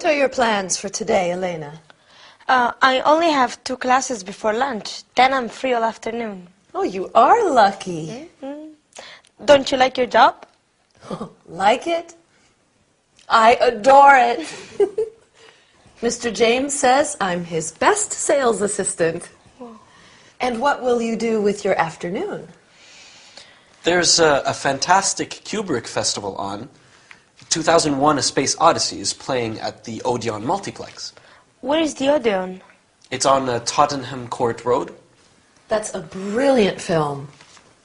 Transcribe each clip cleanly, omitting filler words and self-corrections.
What are your plans for today, Elena? I only have 2 classes before lunch. Then I'm free all afternoon. Oh, you are lucky. Don't you like your job? Like it? I adore it. Mr. James says I'm his best sales assistant. And what will you do with your afternoon? There's a fantastic Kubrick festival on. 2001: A Space Odyssey is playing at the Odeon Multiplex. Where is the Odeon? It's on Tottenham Court Road. That's a brilliant film.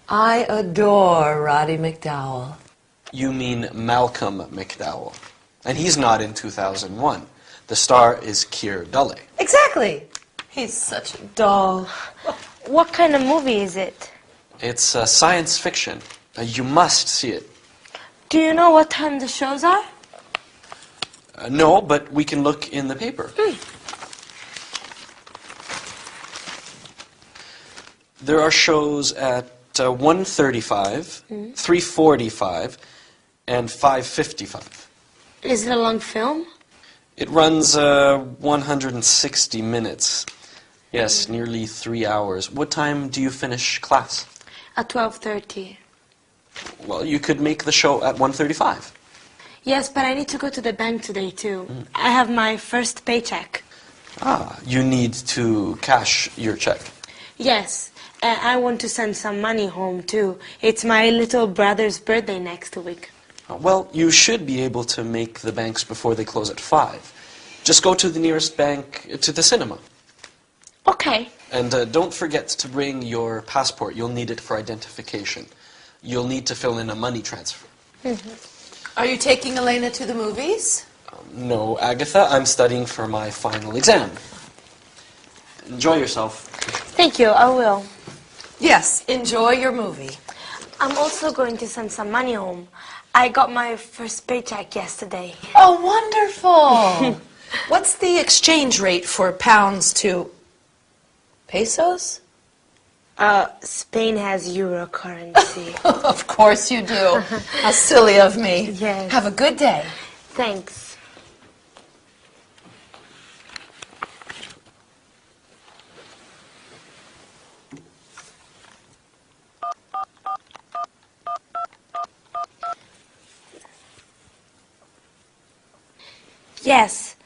I adore Roddy McDowall. You mean Malcolm McDowell. And he's not in 2001. The star is Keir Dullea. Exactly. He's such a doll. What kind of movie is it? It's science fiction. You must see it. Do you know what time the shows are? No, but we can look in the paper. There are shows at 1:35, 3:45, and 5:55. Is it a long film? It runs 160 minutes. Yes, nearly 3 hours. What time do you finish class? At 12:30. Well, you could make the show at 1:35. Yes, but I need to go to the bank today, too. I have my first paycheck. Ah, you need to cash your check. Yes, I want to send some money home, too. It's my little brother's birthday next week. Well, you should be able to make the banks before they close at 5. Just go to the nearest bank to the cinema. Okay. And don't forget to bring your passport. You'll need it for identification. You'll need to fill in a money transfer. Are you taking Elena to the movies? No, Agatha, I'm studying for my final exam. Enjoy yourself. Thank you, I will. Yes, enjoy your movie. I'm also going to send some money home. I got my first paycheck yesterday. Oh, wonderful. What's the exchange rate for pounds to pesos? Spain has euro currency. Of course you do. How silly of me. Yes. Have a good day. Thanks. Yes,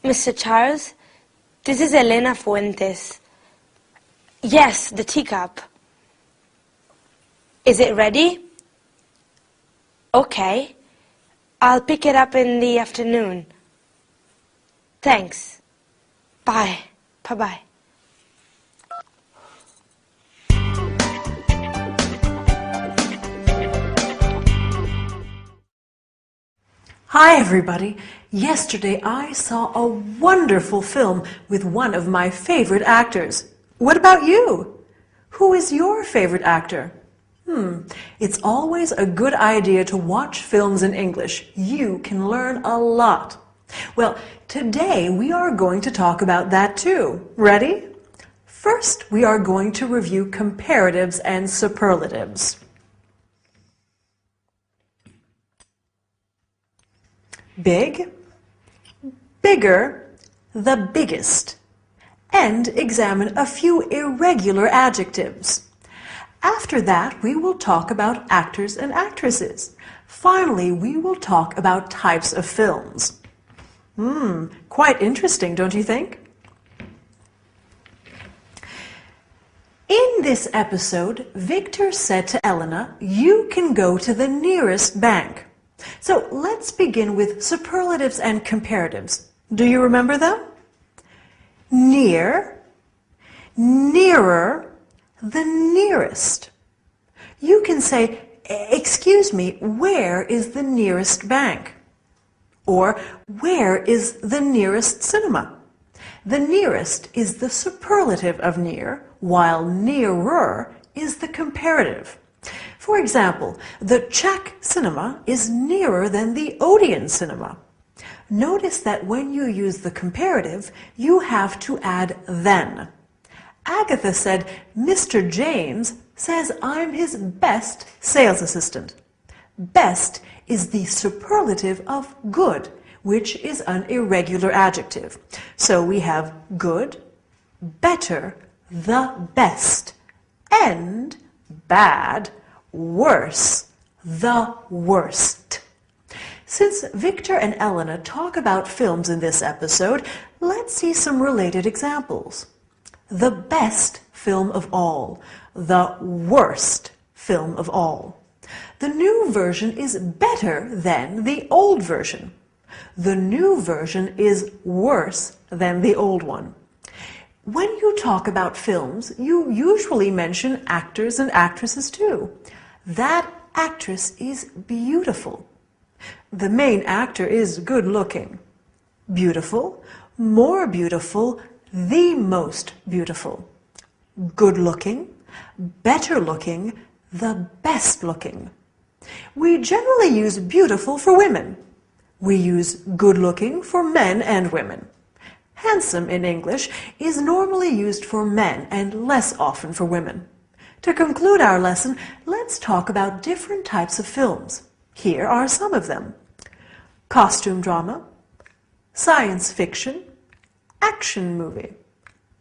Mr. Charles, this is Elena Fuentes. Yes, the teacup. Is it ready? Okay. I'll pick it up in the afternoon. Thanks. Bye. Bye-bye. Hi everybody! Yesterday I saw a wonderful film with one of my favorite actors. What about you? Who is your favorite actor? It's always a good idea to watch films in English. You can learn a lot. Well, today we are going to talk about that too. Ready? First, we are going to review comparatives and superlatives. Big, bigger, the biggest, and examine a few irregular adjectives. After that, we will talk about actors and actresses. Finally, we will talk about types of films. Quite interesting, don't you think? In this episode, Victor said to Elena, "You can go to the nearest bank." So let's begin with superlatives and comparatives. Do you remember them? Near, nearer, the nearest. You can say, "Excuse me, where is the nearest bank?" Or, "Where is the nearest cinema?" The nearest is the superlative of near, while nearer is the comparative. For example, the Czech cinema is nearer than the Odeon cinema. Notice that when you use the comparative, you have to add then. Agatha said, "Mr. James says I'm his best sales assistant." Best is the superlative of good, which is an irregular adjective. So we have good, better, the best, and bad, worse, the worst. Since Victor and Elena talk about films in this episode, let's see some related examples. The best film of all, the worst film of all. The new version is better than the old version. The new version is worse than the old one. When you talk about films, you usually mention actors and actresses too. That actress is beautiful. The main actor is good looking. Beautiful, more beautiful, the most beautiful. Good looking, better looking, the best looking. We generally use beautiful for women. We use good looking for men and women. Handsome in English is normally used for men and less often for women. To conclude our lesson, let's talk about different types of films. Here are some of them. Costume drama, science fiction, action movie,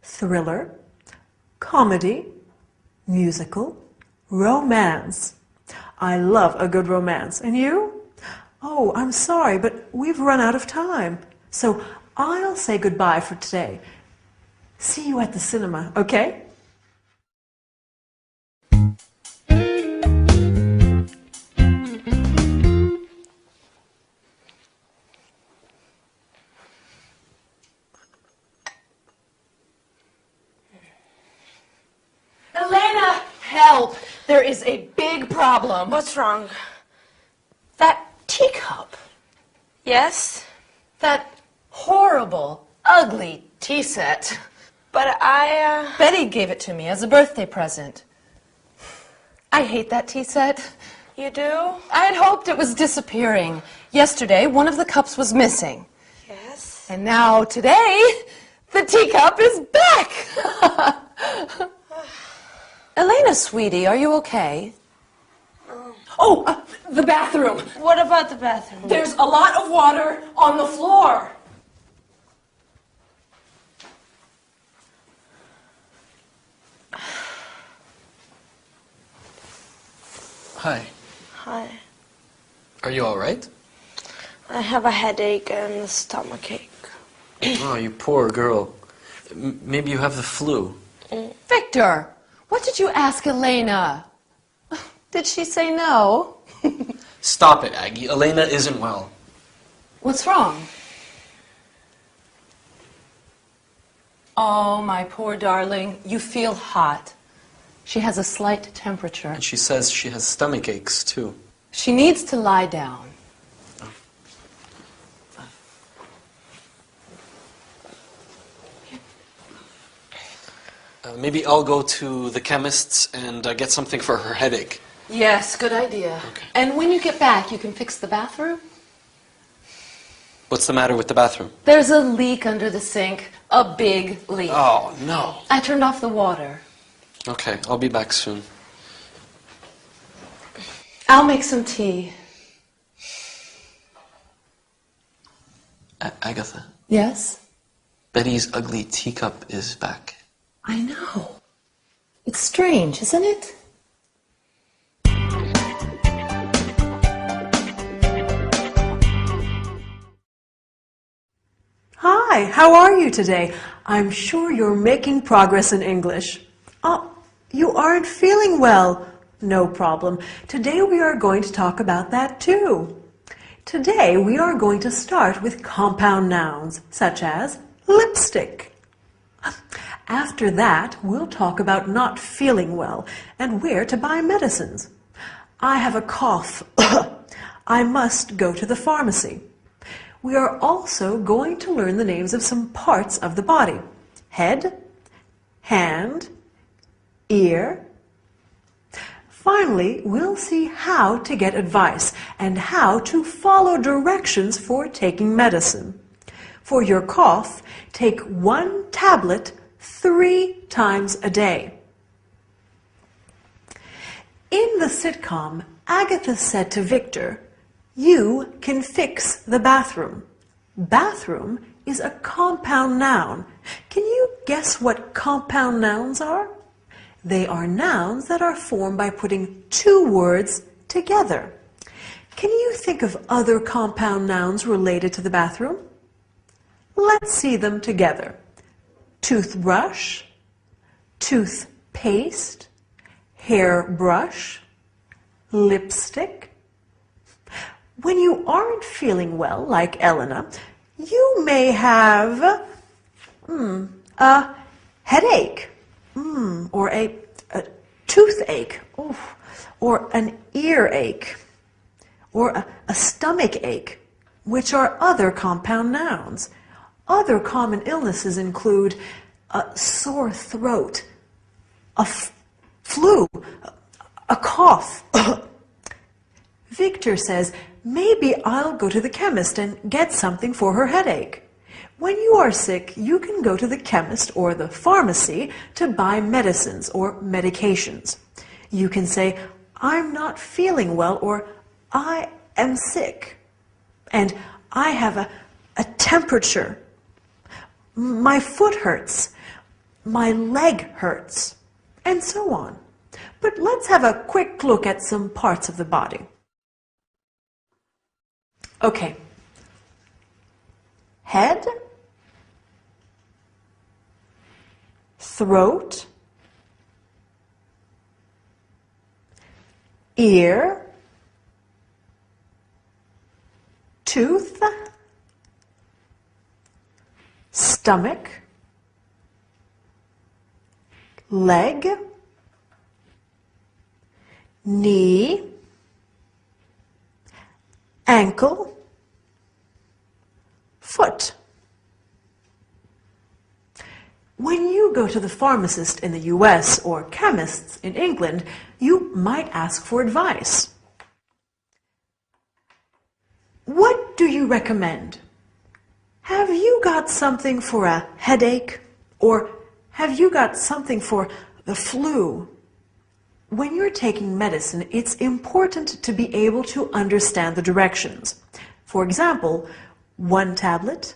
thriller, comedy, musical, romance. I love a good romance. And you? Oh, I'm sorry, but we've run out of time. So I'll say goodbye for today. See you at the cinema, okay? Elena, help! There is a big problem. What's wrong? That teacup. Yes? That horrible, ugly tea set. But Betty gave it to me as a birthday present. I hate that tea set. You do? I had hoped it was disappearing. Yesterday, one of the cups was missing. Yes. And now, today, the teacup is back! Elena, sweetie, are you okay? The bathroom. What about the bathroom? There's a lot of water on the floor. Hi. Hi. Are you all right? I have a headache and a stomachache. Oh, you poor girl. Maybe you have the flu. Victor, what did you ask Elena? Did she say no? Stop it, Aggie. Elena isn't well. What's wrong? Oh, my poor darling, you feel hot. She has a slight temperature. And she says she has stomach aches, too. She needs to lie down. Maybe I'll go to the chemist's and get something for her headache. Yes, good idea. Okay. And when you get back, you can fix the bathroom? What's the matter with the bathroom? There's a leak under the sink. A big leak. Oh, no. I turned off the water. Okay, I'll be back soon. I'll make some tea. Agatha, Yes? Betty's ugly teacup is back. I know. It's strange, isn't it? Hi, how are you today? I'm sure you're making progress in English. Oh, you aren't feeling well. No problem. Today we are going to talk about that too. Today we are going to start with compound nouns, such as lipstick. After that, we'll talk about not feeling well and where to buy medicines. I have a cough. I must go to the pharmacy. We are also going to learn the names of some parts of the body. Head, hand, ear. Finally, we'll see how to get advice and how to follow directions for taking medicine. For your cough, take 1 tablet 3 times a day. In the sitcom, Agatha said to Victor, "You can fix the bathroom." Bathroom is a compound noun. Can you guess what compound nouns are? They are nouns that are formed by putting two words together. Can you think of other compound nouns related to the bathroom? Let's see them together. Toothbrush, toothpaste, hairbrush, lipstick. When you aren't feeling well, like Elena, you may have a headache, or a toothache, or an earache, or a stomach ache, which are other compound nouns. Other common illnesses include a sore throat, a flu, a cough. Victor says, maybe I'll go to the chemist and get something for her headache. When you are sick, you can go to the chemist or the pharmacy to buy medicines or medications. You can say, I'm not feeling well, or I am sick, and I have a temperature. My foot hurts, my leg hurts, and so on. But let's have a quick look at some parts of the body. Okay. Head, throat, ear, tooth, stomach, leg, knee, ankle, foot. When you go to the pharmacist in the US or chemists in England, you might ask for advice. What do you recommend? Have you got something for a headache? Or have you got something for the flu? When you're taking medicine, it's important to be able to understand the directions. For example, 1 tablet,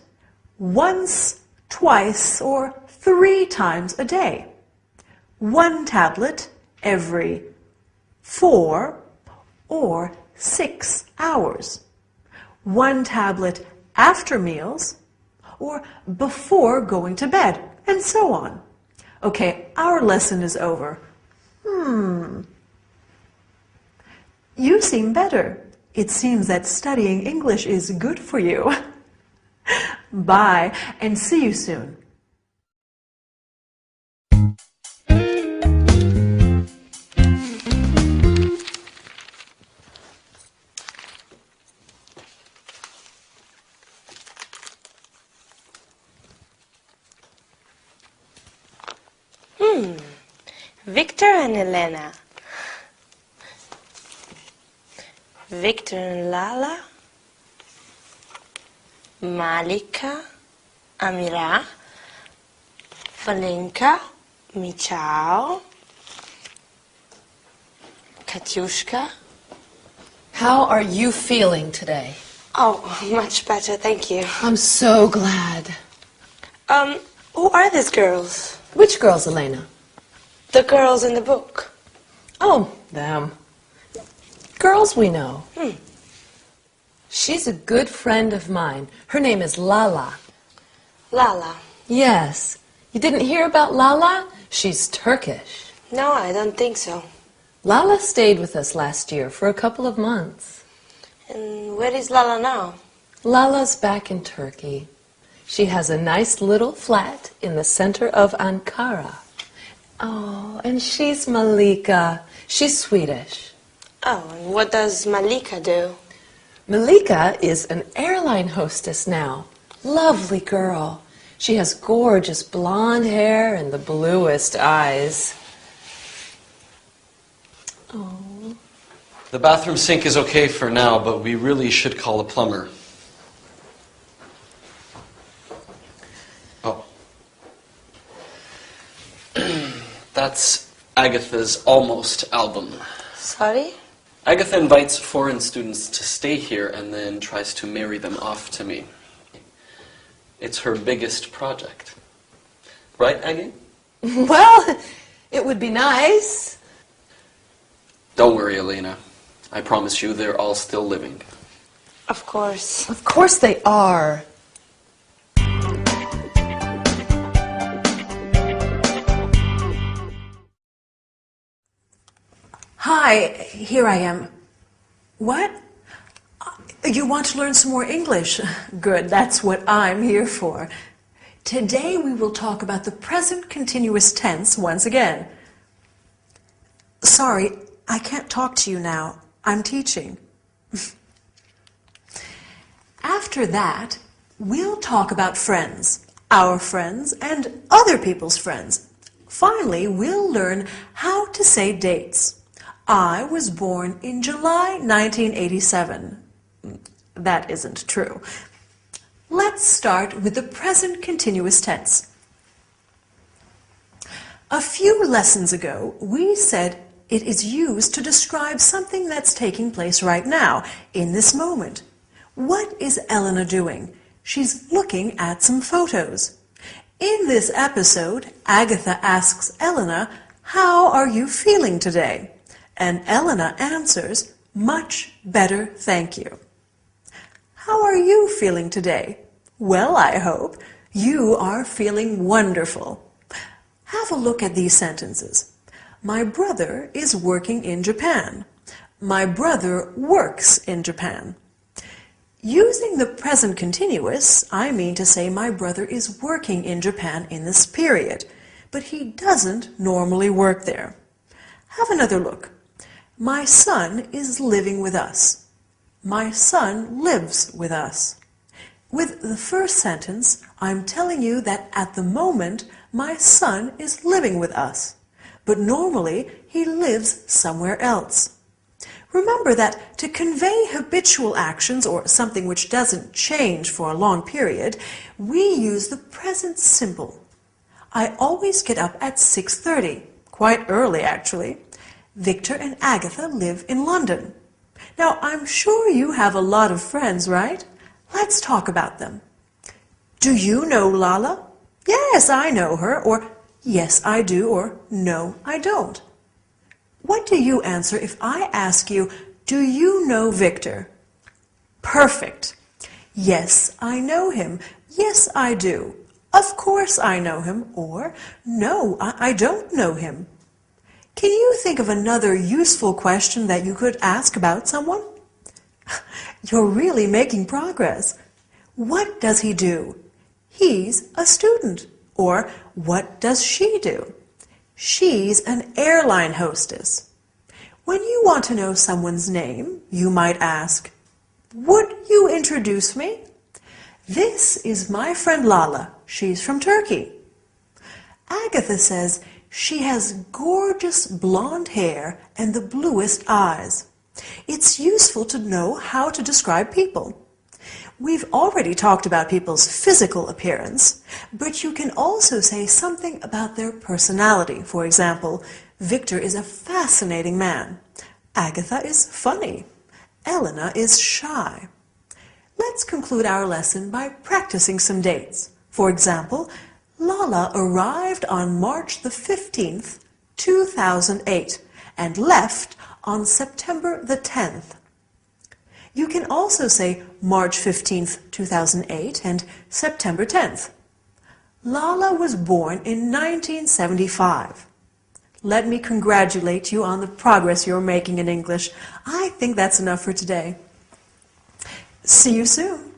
once, twice, or 3 times a day. 1 tablet every 4 or 6 hours. 1 tablet after meals or before going to bed, and so on. Okay, our lesson is over. You seem better. It seems that studying English is good for you. Bye, and see you soon. Victor and Elena. Victor and Lala. Malika, Amira, Valenka, Michał, Katyushka. How are you feeling today? Oh, much better, thank you. I'm so glad. Who are these girls? Which girls, Elena? The girls in the book. Oh, them. Girls we know. She's a good friend of mine. Her name is Lala. Lala. Yes. You didn't hear about Lala? She's Turkish. No, I don't think so. Lala stayed with us last year for a couple of months. And where is Lala now? Lala's back in Turkey. She has a nice little flat in the center of Ankara. Oh, and she's Malika. She's Swedish. Oh, and what does Malika do? Malika is an airline hostess now. Lovely girl. She has gorgeous blonde hair and the bluest eyes. Oh. The bathroom sink is okay for now, but we really should call a plumber. Oh. That's Agatha's Almost album. Sorry? Agatha invites foreign students to stay here and then tries to marry them off to me. It's her biggest project. Right, Aggie? Well, it would be nice. Don't worry, Elena. I promise you they're all still living. Of course. Of course they are. Hi, here I am. What? You want to learn some more English? Good, that's what I'm here for. Today we will talk about the present continuous tense once again. Sorry, I can't talk to you now. I'm teaching. After that, we'll talk about friends, our friends and other people's friends. Finally, we'll learn how to say dates. I was born in July 1987. That isn't true. Let's start with the present continuous tense. A few lessons ago, we said it is used to describe something that's taking place right now, in this moment. What is Elena doing? She's looking at some photos. In this episode, Agatha asks Elena, "How are you feeling today?" And Elena answers, "Much better, thank you." How are you feeling today? Well, I hope you are feeling wonderful. Have a look at these sentences. My brother is working in Japan. My brother works in Japan. Using the present continuous, I mean to say my brother is working in Japan in this period, but he doesn't normally work there. Have another look. My son is living with us. My son lives with us. With the first sentence, I'm telling you that at the moment, my son is living with us, but normally he lives somewhere else. Remember that to convey habitual actions or something which doesn't change for a long period, we use the present simple. I always get up at 6:30, quite early actually. Victor and Agatha live in London. Now, I'm sure you have a lot of friends, right? Let's talk about them. Do you know Lala? Yes, I know her, or yes, I do, or no, I don't. What do you answer if I ask you, do you know Victor? Perfect. Yes, I know him. Yes, I do. Of course I know him, or no, I don't know him. Can you think of another useful question that you could ask about someone? You're really making progress. What does he do? He's a student. Or what does she do? She's an airline hostess. When you want to know someone's name, you might ask, would you introduce me? This is my friend Lala. She's from Turkey. Agatha says she has gorgeous blonde hair and the bluest eyes. It's useful to know how to describe people. We've already talked about people's physical appearance, but you can also say something about their personality. For example, Victor is a fascinating man. Agatha is funny. Elena is shy. Let's conclude our lesson by practicing some dates. For example, Lala arrived on March the 15th, 2008, and left on September the 10th. You can also say March 15th, 2008 and September 10th. Lala was born in 1975. Let me congratulate you on the progress you're making in English. I think that's enough for today. See you soon.